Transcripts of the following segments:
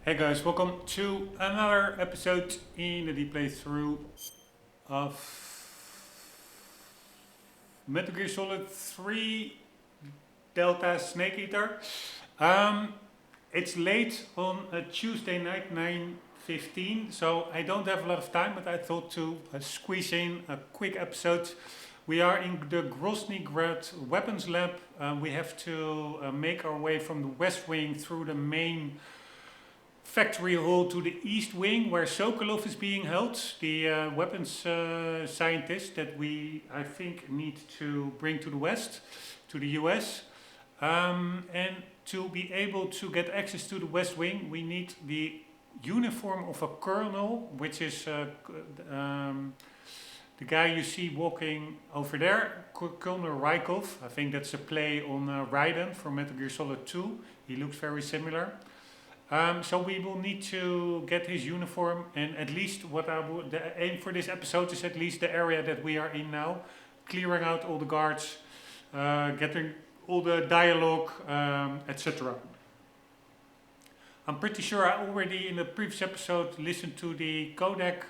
Hey guys, welcome to another episode in the deep playthrough of Metal Gear Solid 3 Delta Snake Eater. It's late on a Tuesday night, 9:15, so I don't have a lot of time, but I thought to squeeze in a quick episode. We are in the Grozny Grad weapons lab. We have to make our way from the west wing through the main factory hall to the east wing where Sokolov is being held, the weapons scientist that we, I think, need to bring to the west, to the US. And to be able to get access to the west wing, we need the uniform of a colonel, which is the guy you see walking over there, Colonel Raikov. I think that's a play on Raiden from Metal Gear Solid 2. He looks very similar. So we will need to get his uniform, and at least what the aim for this episode is at least the area that we are in now, clearing out all the guards, getting all the dialogue, etc. I'm pretty sure I already in the previous episode listened to the codec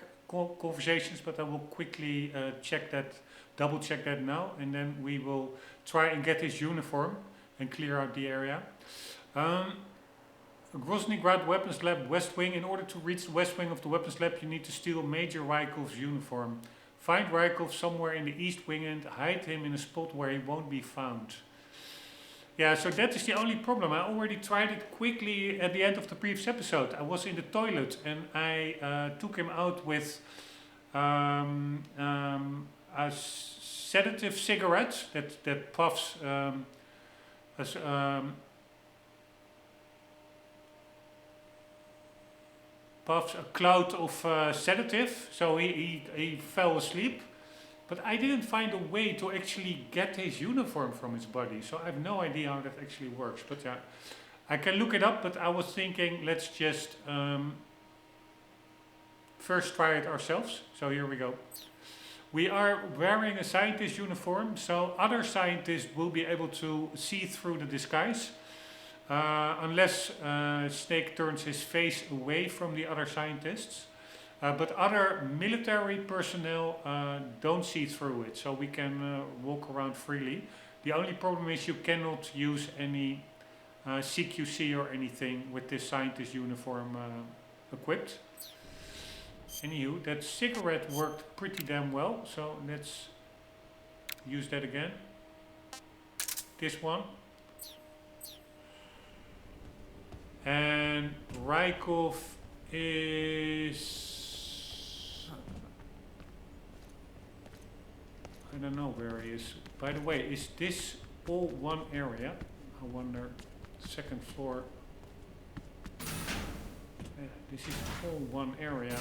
conversations, but I will quickly double check that now, and then we will try and get his uniform and clear out the area. Grozny Grad Weapons Lab West Wing. In order to reach the west wing of the weapons lab, you need to steal Major Raikov's uniform. Find Raikov somewhere in the east wing and hide him in a spot where he won't be found. Yeah, so that is the only problem. I already tried it quickly at the end of the previous episode. I was in the toilet and I took him out with a sedative cigarette that puffs puffs a cloud of sedative, so he fell asleep. But I didn't find a way to actually get his uniform from his body, so I have no idea how that actually works. But yeah, I can look it up, but I was thinking let's just first try it ourselves. So here we go. We are wearing a scientist uniform, so other scientists will be able to see through the disguise. Unless Snake turns his face away from the other scientists. But other military personnel don't see through it, so we can walk around freely. The only problem is you cannot use any CQC or anything with this scientist uniform equipped. Anywho, that cigarette worked pretty damn well, so let's use that again. This one. And Raikov is... I don't know where he is. By the way, is this all one area? I wonder, second floor. Yeah, this is all one area.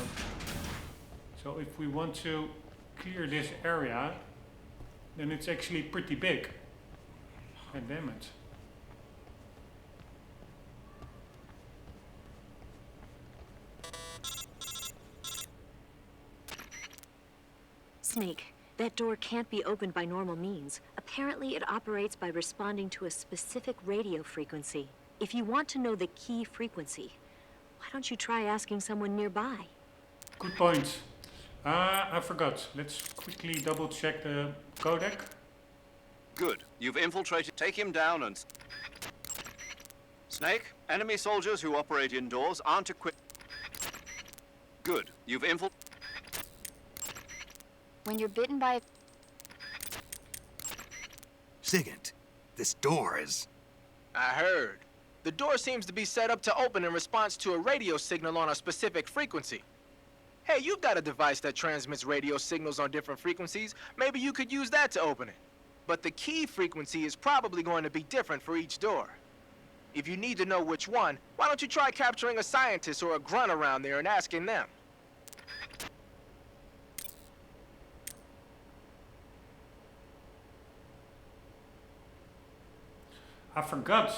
So if we want to clear this area, then it's actually pretty big. God damn it. Snake, that door can't be opened by normal means. Apparently it operates by responding to a specific radio frequency. If you want to know the key frequency, why don't you try asking someone nearby? Good point. I forgot. Let's quickly double check the codec. Good. You've infiltrated. Take him down and... Snake, enemy soldiers who operate indoors aren't equipped. Good. You've infiltrated... When you're bitten by a... Sigint, this door is... I heard. The door seems to be set up to open in response to a radio signal on a specific frequency. Hey, you've got a device that transmits radio signals on different frequencies. Maybe you could use that to open it. But the key frequency is probably going to be different for each door. If you need to know which one, why don't you try capturing a scientist or a grunt around there and asking them? I forgot.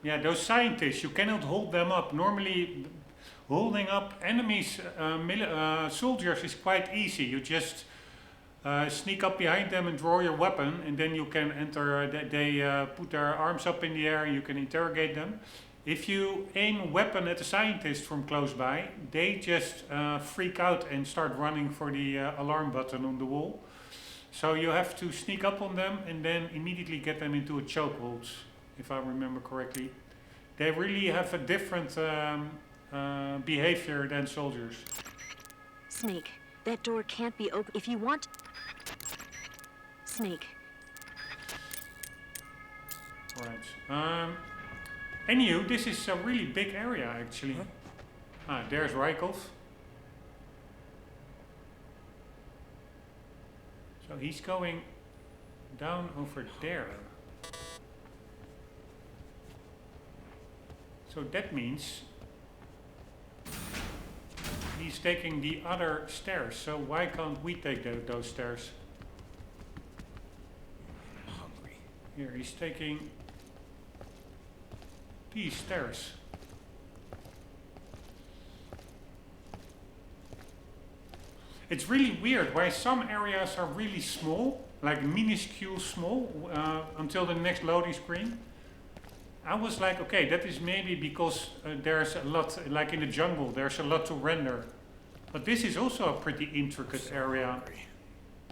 Yeah, those scientists, you cannot hold them up. Normally, holding up enemies, soldiers is quite easy. You just sneak up behind them and draw your weapon, and then you can enter. They put their arms up in the air, and you can interrogate them. if you aim a weapon at a scientist from close by, they just freak out and start running for the alarm button on the wall. So you have to sneak up on them and then immediately get them into a chokehold, if I remember correctly. They really have a different behavior than soldiers. Snake, that door can't be open. If you want... Snake. Right. Anywho, this is a really big area, actually. Huh? Ah, there's Raikov. So he's going down over there. So that means he's taking the other stairs. So why can't we take those stairs? I'm hungry. Here, he's taking these stairs. It's really weird why some areas are really small, like minuscule small, until the next loading screen. I was like, okay, that is maybe because there's a lot, like in the jungle, there's a lot to render. But this is also a pretty intricate area.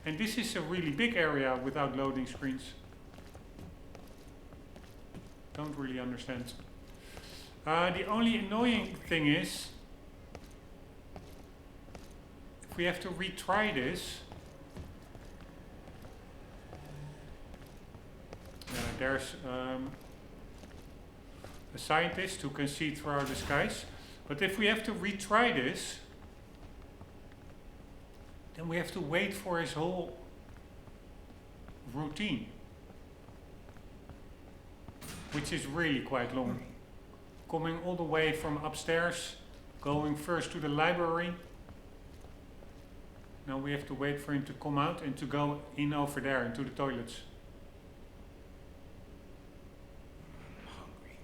And this is a really big area without loading screens. Don't really understand. The only annoying thing is, if we have to retry this, there's a scientist who can see through the skies. But if we have to retry this, then we have to wait for his whole routine, which is really quite long. Coming all the way from upstairs, going first to the library. Now we have to wait for him to come out and to go in over there into the toilets. I'm hungry.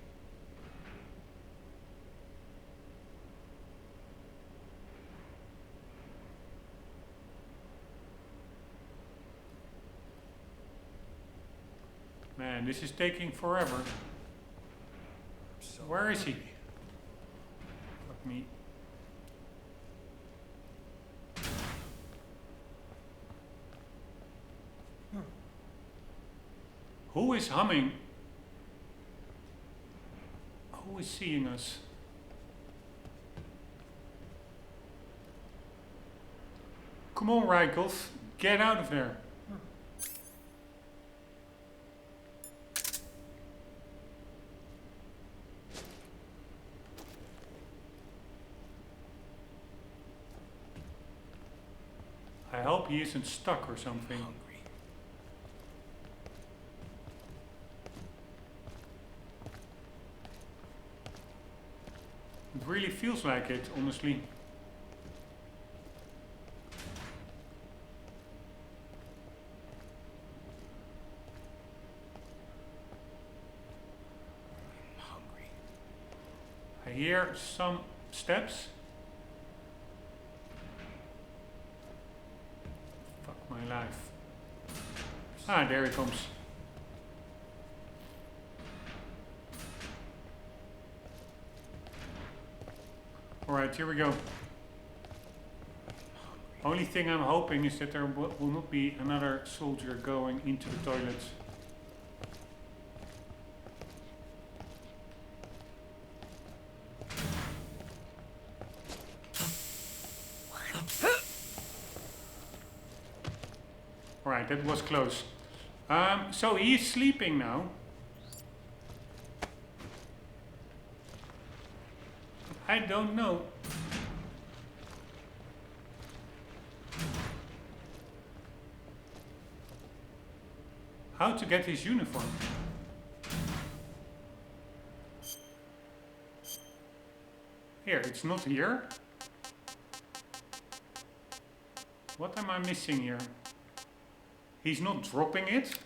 Man, this is taking forever. So Where is he? hungry. Fuck me. Who is humming? Who is seeing us? Come on, Raikov, get out of there. I hope he isn't stuck or something. Hungry. It really feels like it, honestly. I'm hungry. I hear some steps. Fuck my life. Ah, there he comes. Alright, here we go. Only thing I'm hoping is that there will not be another soldier going into the toilets. Alright, that was close. So he is sleeping now. I don't know. How to get his uniform. Here, it's not here. What am I missing here? He's not dropping it.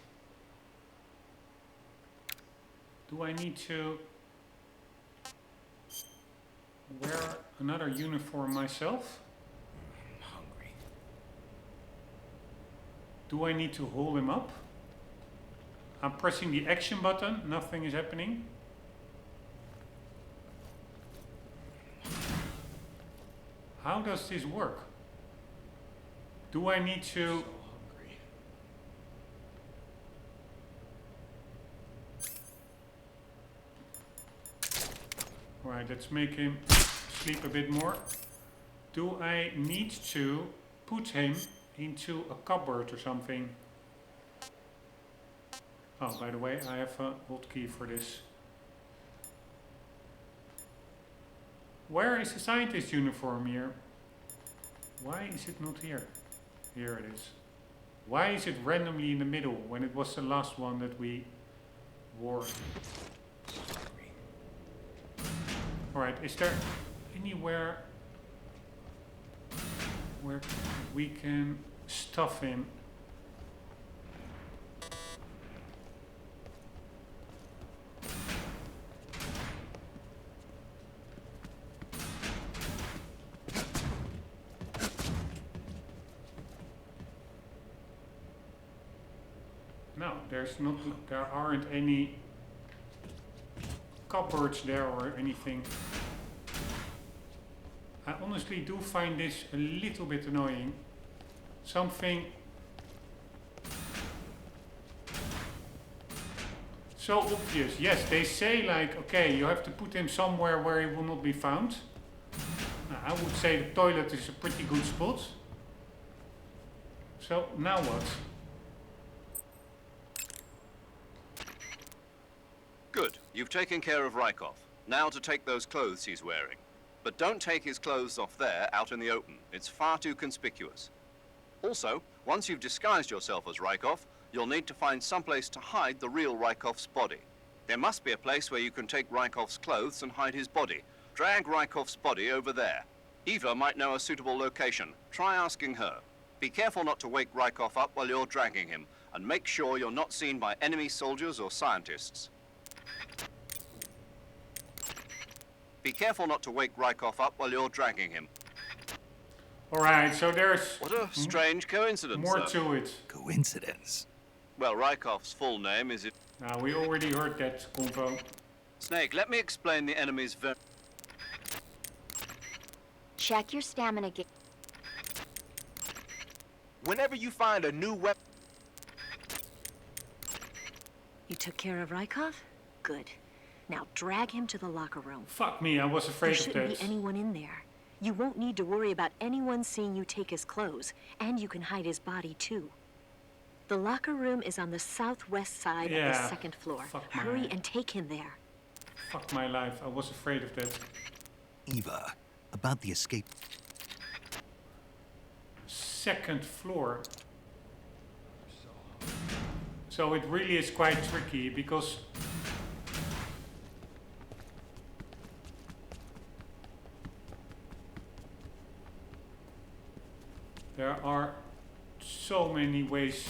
Do I need to wear another uniform myself? I'm hungry. Do I need to hold him up? I'm pressing the action button, nothing is happening. how does this work? Do I need to... So hungry. Alright, let's make him sleep a bit more. Do I need to put him into a cupboard or something? Oh, by the way, I have a hotkey for this. Where is the scientist uniform here? Why is it not here? Here it is. Why is it randomly in the middle when it was the last one that we wore? Hungry. Alright, is there anywhere where we can stuff him? No, there aren't any cupboards there or anything. I honestly do find this a little bit annoying. Something so obvious. Yes, they say like, okay, you have to put him somewhere where he will not be found. I would say the toilet is a pretty good spot. So now what? Good. You've taken care of Raikov. Now to take those clothes he's wearing. But don't take his clothes off there, out in the open. It's far too conspicuous. Also, once you've disguised yourself as Raikov, you'll need to find someplace to hide the real Raikov's body. There must be a place where you can take Raikov's clothes and hide his body. Drag Raikov's body over there. Eva might know a suitable location. Try asking her. Be careful not to wake Raikov up while you're dragging him, and make sure you're not seen by enemy soldiers or scientists. Be careful not to wake Raikov up while you're dragging him. Alright, so there's What a strange coincidence, more sir. to it. Coincidence. Well, Raikov's full name is... We already heard that convo. Snake, let me explain the enemy's Check your stamina gauge. Whenever you find a new weapon... You took care of Raikov? Good. Now drag him to the locker room. Fuck me, I was There afraid of shouldn't that. be anyone in there. You won't need to worry about anyone seeing you take his clothes, and you can hide his body too. The locker room is on the southwest side of the Yeah, second floor. fuck my- Hurry and take him there. Fuck my life, I was afraid of that. Eva, about the escape. Second floor. So it really is quite tricky because there are so many ways.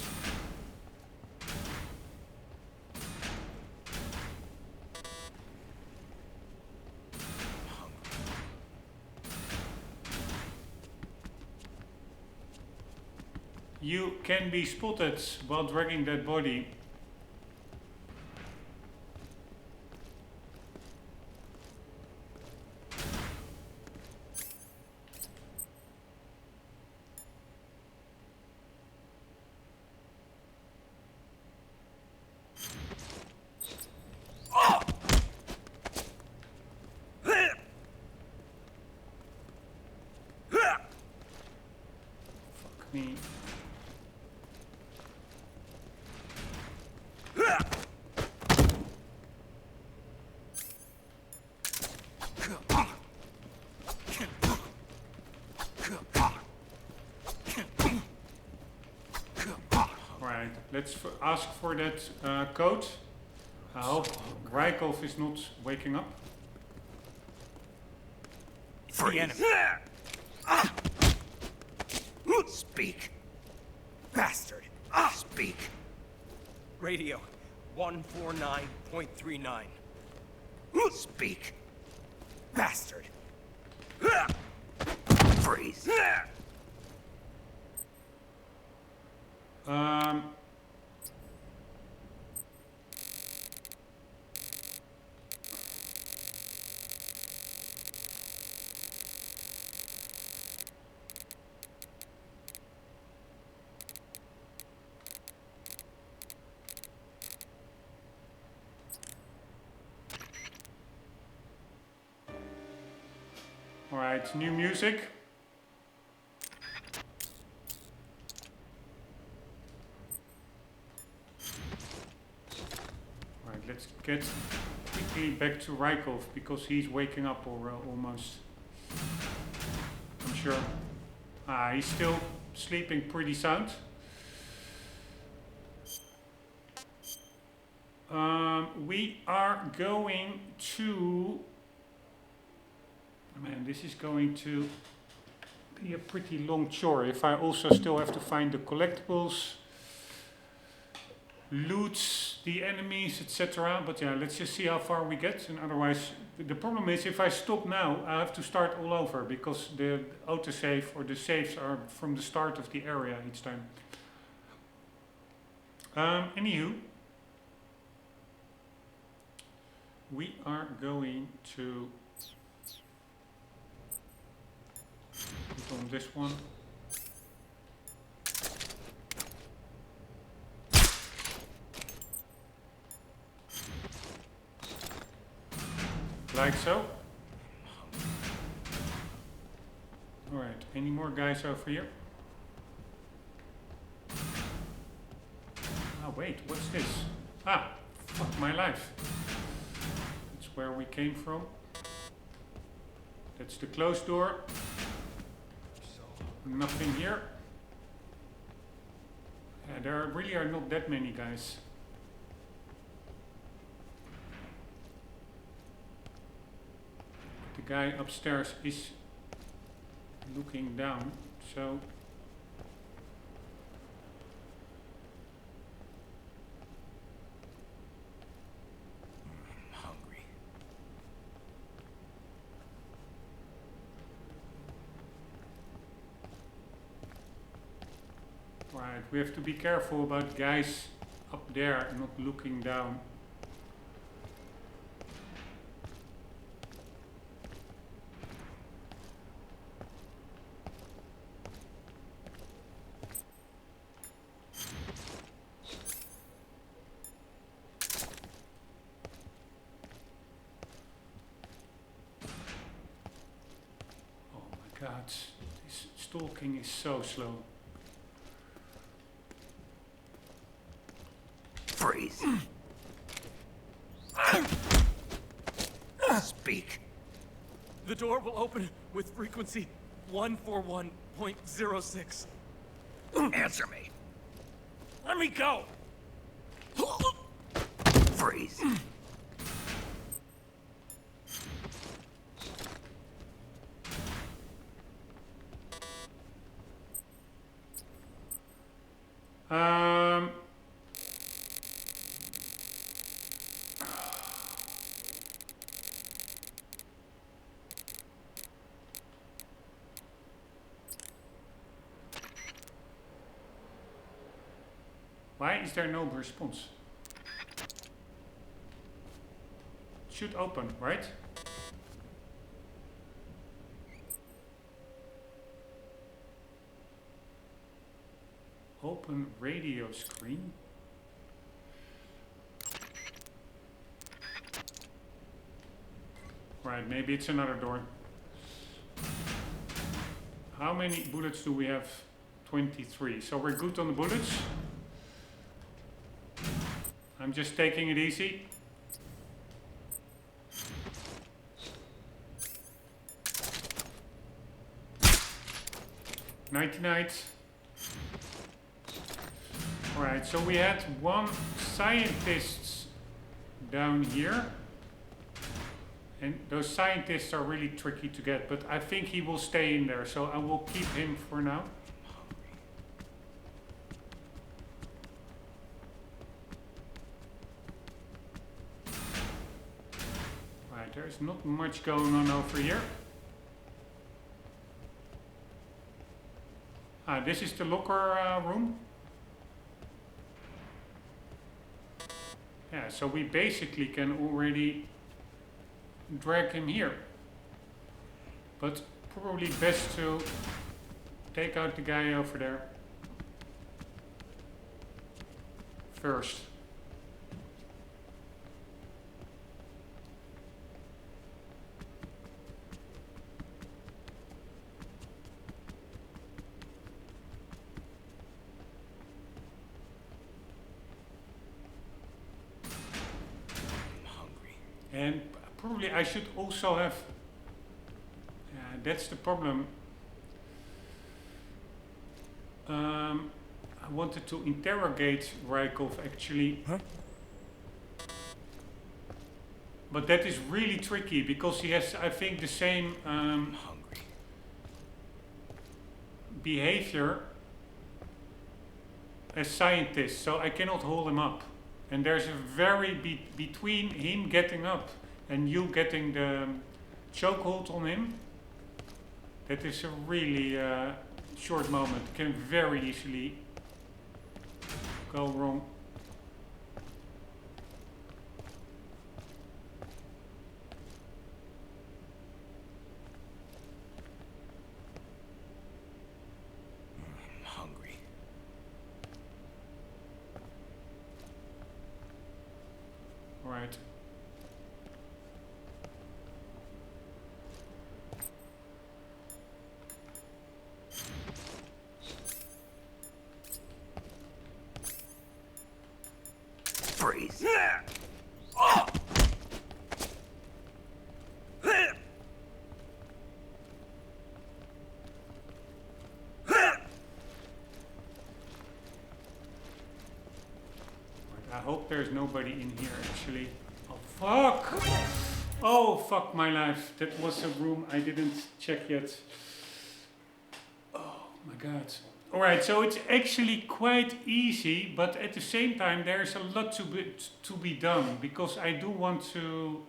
You can be spotted while dragging that body. Fuck me. Alright, let's ask for that code. I hope Raikov is not waking up. The enemy. Speak. Bastard. Speak. Radio 149.39. Speak. Bastard. Freeze. Alright, new music. Alright, let's get quickly back to Raikov because he's waking up almost. I'm sure. He's still sleeping pretty sound. We are going to... Man, this is going to be a pretty long chore if I also still have to find the collectibles, loot the enemies, etc. But yeah, let's just see how far we get. And otherwise, the problem is if I stop now, I have to start all over because the autosave or the saves are from the start of the area each time. Anywho, we are going to put on this one. Like so. Alright, any more guys over here? Ah, wait, what's this? Ah, fuck my life. That's where we came from. That's the closed door. Nothing here. Yeah, there really are not that many guys. The guy upstairs is looking down, so I'm hungry. right, we have to be careful about guys up there not looking down. God, this stalking is so slow. Freeze. Speak. The door will open with frequency 141.06. Answer me. Let me go! Freeze. Why is there no response? Should open, right? Open radio screen. Right, maybe it's another door. How many bullets do we have? 23. So we're good on the bullets. I'm just taking it easy. Night-night. Alright, so we had one scientist down here. And those scientists are really tricky to get, but I think he will stay in there, so I will keep him for now. Right, there's not much going on over here. Ah, this is the locker room. Yeah, so we basically can already drag him here. But probably best to take out the guy over there first. And probably I should also have... that's the problem. I wanted to interrogate Raikov actually. Huh? But that is really tricky because he has, I think, the same Hungry. behavior as scientists, so I cannot hold him up. And there's a very between him getting up and you getting the chokehold on him. That is a really short moment. Can very easily go wrong. Hungry. All right. Freeze. I hope there's nobody in here actually. Oh fuck! Oh fuck my life. That was a room I didn't check yet. Oh my god. Alright, so it's actually quite easy, but at the same time there's a lot to be done because I do want to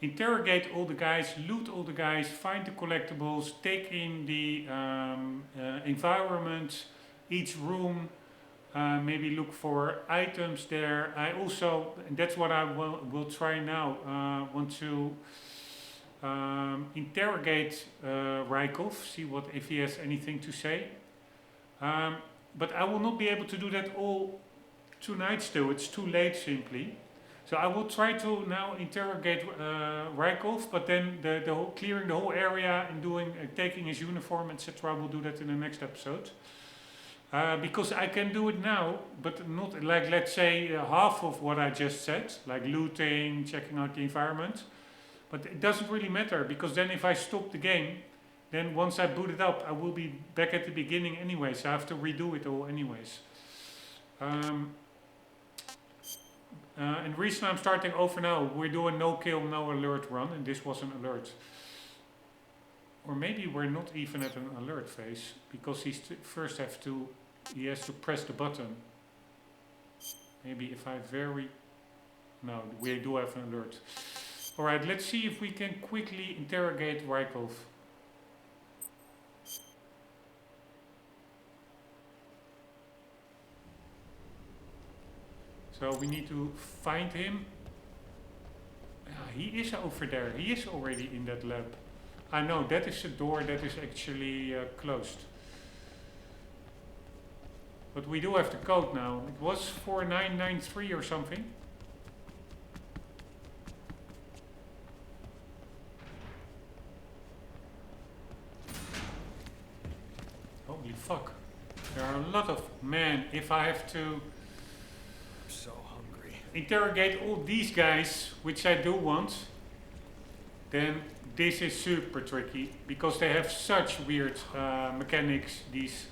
interrogate all the guys, loot all the guys, find the collectibles, take in the environment, each room, maybe look for items there. I also, and that's what I will try now, want to interrogate Raikov, see what if he has anything to say. But I will not be able to do that all tonight still, it's too late simply. So I will try to now interrogate Raikov, but then the whole, clearing the whole area and doing taking his uniform, etc. I will do that in the next episode. Because I can do it now, but not like, let's say, half of what I just said, like looting, checking out the environment. But it doesn't really matter, because then if I stop the game, then once I boot it up, I will be back at the beginning anyway, so I have to redo it all anyways. And the reason I'm starting over now, we're doing no kill, no alert run, and this was an alert. Or maybe we're not even at an alert phase, because he has to press the button. Maybe if I no, we do have an alert. Alright, let's see if we can quickly interrogate Raikov. So we need to find him. He is over there. He is already in that lab. I know, that is a door that is actually closed. But we do have the code now. It was 4993 or something. Holy fuck. There are a lot of... Man, if I have to So hungry. interrogate all these guys, which I do want, then this is super tricky, because they have such weird mechanics, these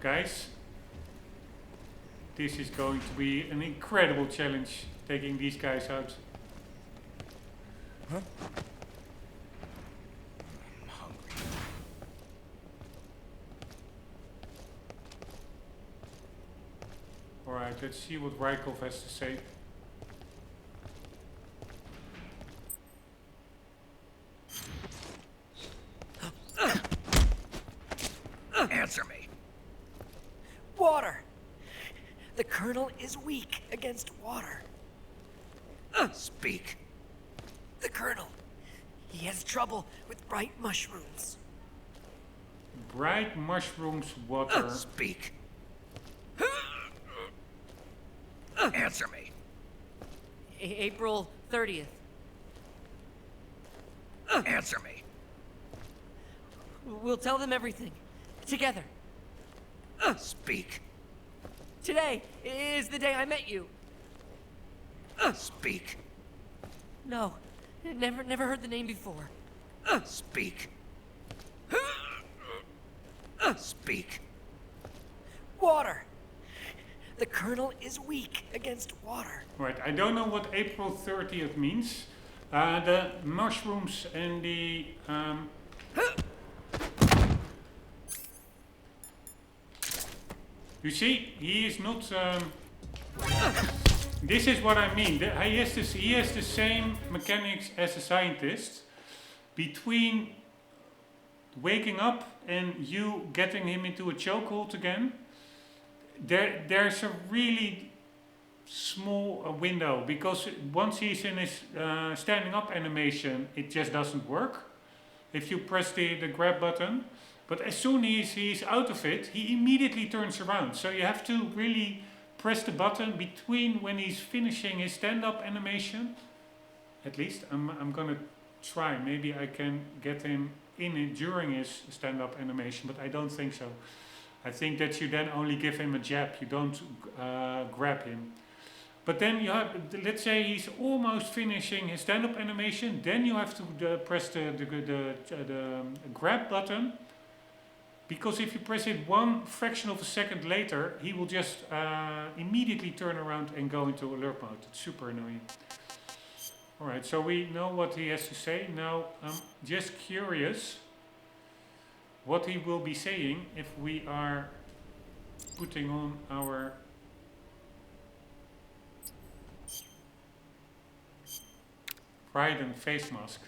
guys. This is going to be an incredible challenge, taking these guys out. Huh? I'm hungry. Alright, let's see what Raikov has to say. Answer me. Water! The Colonel is weak against water. Speak. The Colonel. He has trouble with bright mushrooms. Bright mushrooms, water. Speak. Answer me. April 30th. Answer me. We'll tell them everything. Together. Speak. Today is the day I met you. Speak. No, never heard the name before. Speak. Speak. Water. The Colonel is weak against water. Right, I don't know what April 30th means. The mushrooms and the... You see, he is not... This is what I mean. He has the same mechanics as a scientist. Between waking up and you getting him into a chokehold again, there's a really small window, because once he's in his standing up animation, it just doesn't work if you press the grab button. But as soon as he's out of it, he immediately turns around. So you have to really press the button between when he's finishing his stand-up animation. At least I'm gonna try. Maybe I can get him in it during his stand-up animation, but I don't think so. I think that you then only give him a jab. You don't grab him. But then you have, let's say he's almost finishing his stand-up animation. Then you have to press the grab button. Because if you press it one fraction of a second later, he will just immediately turn around and go into alert mode. It's super annoying. Alright, so we know what he has to say. Now, I'm just curious what he will be saying if we are putting on our Raiden face mask.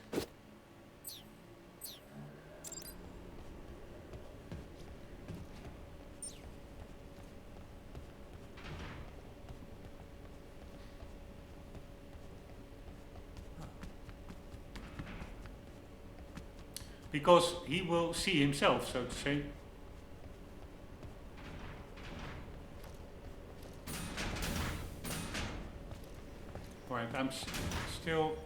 Because he will see himself, so to say. Right, I'm still...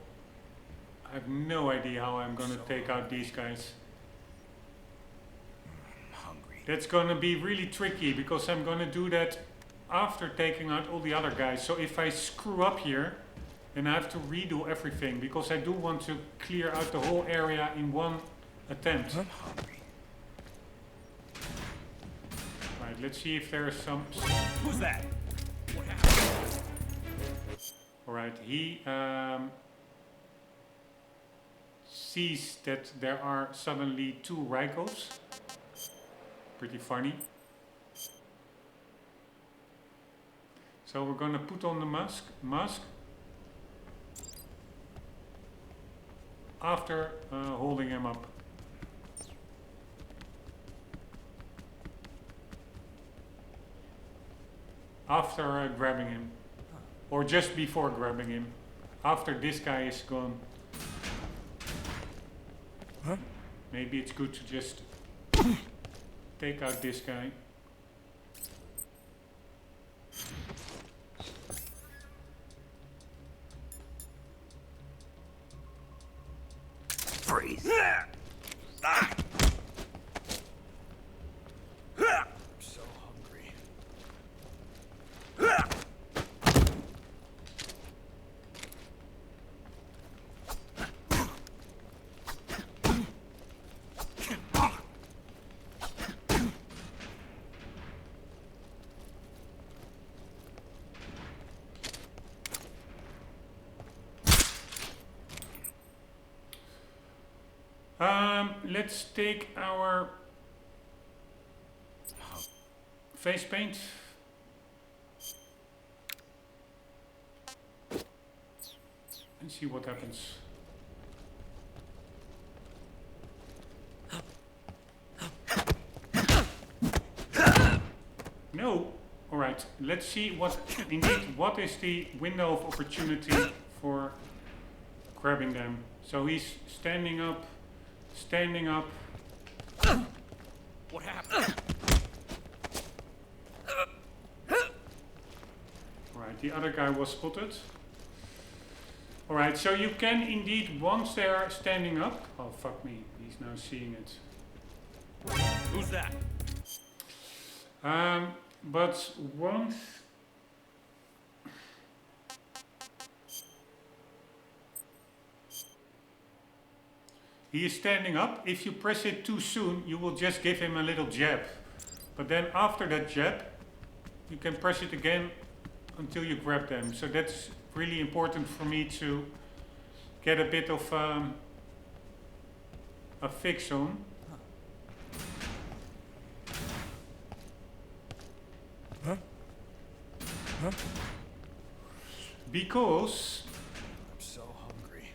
I have no idea how I'm gonna take out these guys. I'm hungry. That's gonna be really tricky, because I'm gonna do that after taking out all the other guys. So if I screw up here, then I have to redo everything, because I do want to clear out the whole area in one attempt. I'm hungry. Right, let's see if there's some... Who's that? What happened? Alright, he sees that there are suddenly two Raikovs. Pretty funny. So we're gonna put on the mask after holding him up. After grabbing him. Or just before grabbing him. After this guy is gone. Huh? Maybe it's good to just take out this guy. Freeze. I'm so hungry. Let's take our face paint. And see what happens. No. Alright, let's see what is the window of opportunity for grabbing them. So he's standing up. What happened? Right, the other guy was spotted. Alright, so you can indeed, once they are standing up... Oh, fuck me, he's now seeing it. Who's that? but once he is standing up, if you press it too soon, you will just give him a little jab. But then after that jab, you can press it again until you grab them. So that's really important for me to get a bit of a fix on. Because I'm so hungry.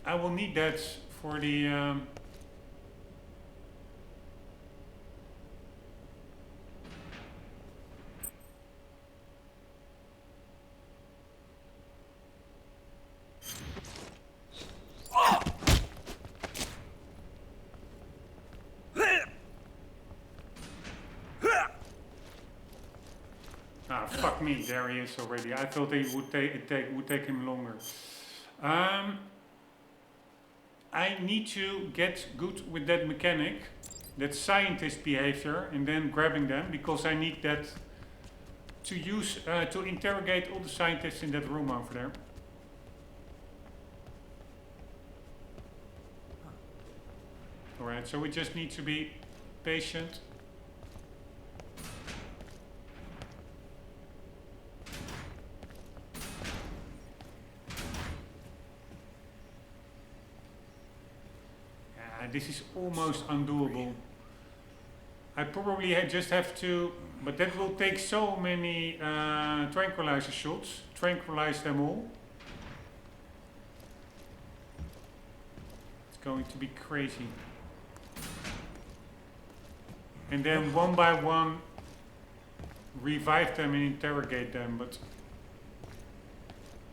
I will need that for the fuck me, there he is already. I thought it would take him longer. I need to get good with that mechanic, that scientist behavior, and then grabbing them, because I need that to use to interrogate all the scientists in that room over there. Alright, so we just need to be patient. This is almost undoable. I probably just have to, but that will take so many tranquilizer shots, tranquilize them all. It's going to be crazy. And then one by one, revive them and interrogate them, but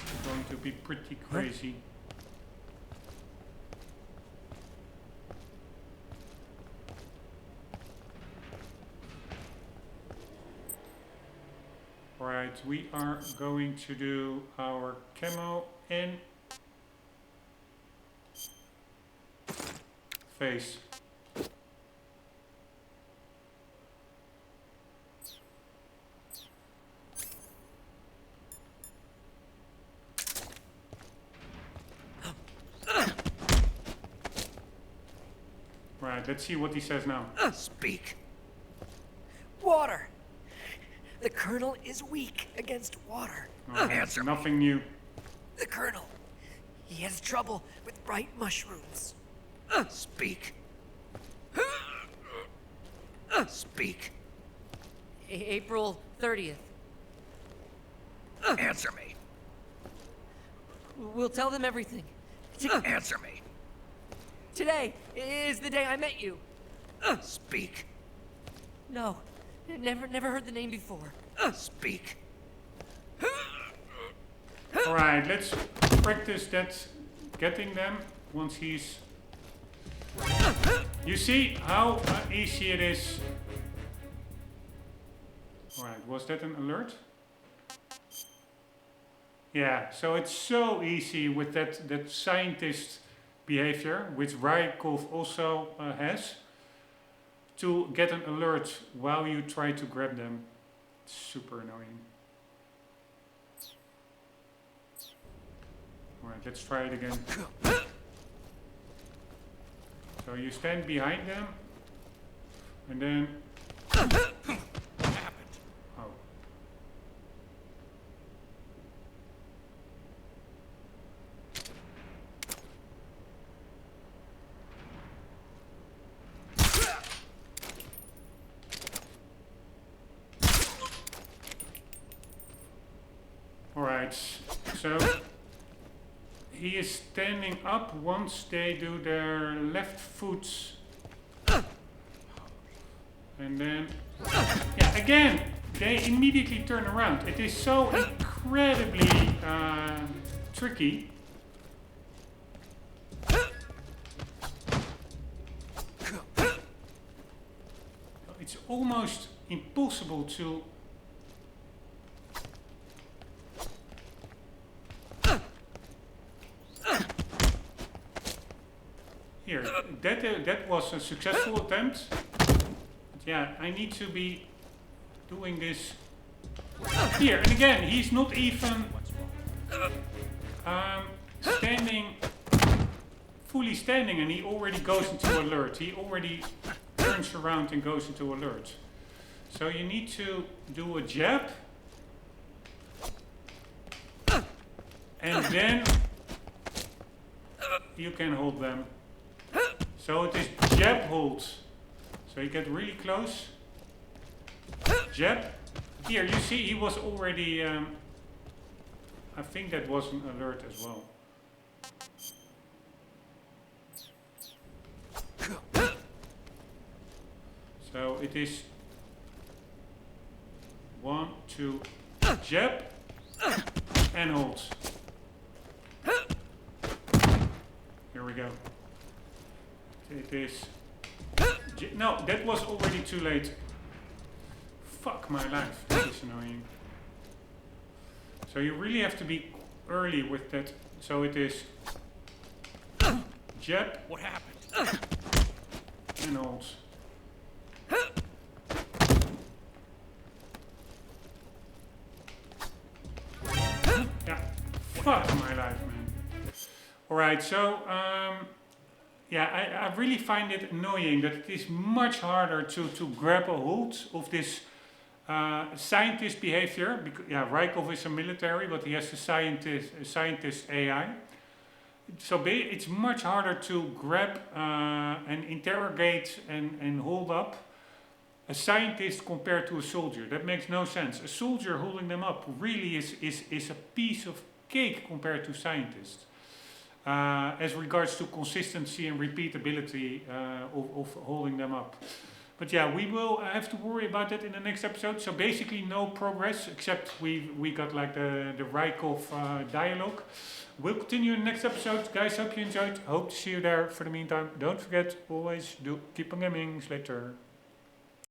it's going to be pretty crazy. Alright, we are going to do our camo and face. Right, let's see what he says now. Speak. Water. The Colonel is weak against water. Answer me. Nothing new. The Colonel. He has trouble with bright mushrooms. Speak. Speak. April 30th. Answer me. We'll tell them everything. Answer me. Today is the day I met you. Speak. No, never heard the name before. Speak. Alright, let's practice that, getting them once he's... You see how easy it is. Alright, was that an alert? Yeah, so it's so easy with that scientist behavior, which Raikov also has, to get an alert while you try to grab them. It's super annoying. Alright, let's try it again. So you stand behind them, and then... What happened? Oh. Alright, so he is standing up once they do their left foot. And then, yeah, again, they immediately turn around. It is so incredibly tricky. It's almost impossible to... Here, that was a successful attempt. But yeah, I need to be doing this here. And again, he's not even fully standing, and he already goes into alert. He already turns around and goes into alert. So you need to do a jab. And then you can hold them. So it is jab hold. So you get really close. Jab. Here you see he was already, I think that was an alert as well. So it is 1, 2, jab and hold. Here we go. It is. No, that was already too late. Fuck my life. That is annoying. So you really have to be early with that. So it is jab. What happened? And hold. Yeah. Fuck my life, man. Alright, so yeah, I really find it annoying that it is much harder to grab a hold of this scientist behavior. Because, yeah, Raikov is a military, but he has a scientist AI. So it's much harder to grab and interrogate and hold up a scientist compared to a soldier. That makes no sense. A soldier holding them up really is a piece of cake compared to scientists. As regards to consistency and repeatability of holding them up. But yeah, we will have to worry about that in the next episode. So basically no progress, except we got like the Raikov dialogue. We'll continue in the next episode. Guys, hope you enjoyed. Hope to see you there. For the meantime, don't forget, always keep on gaming. Later.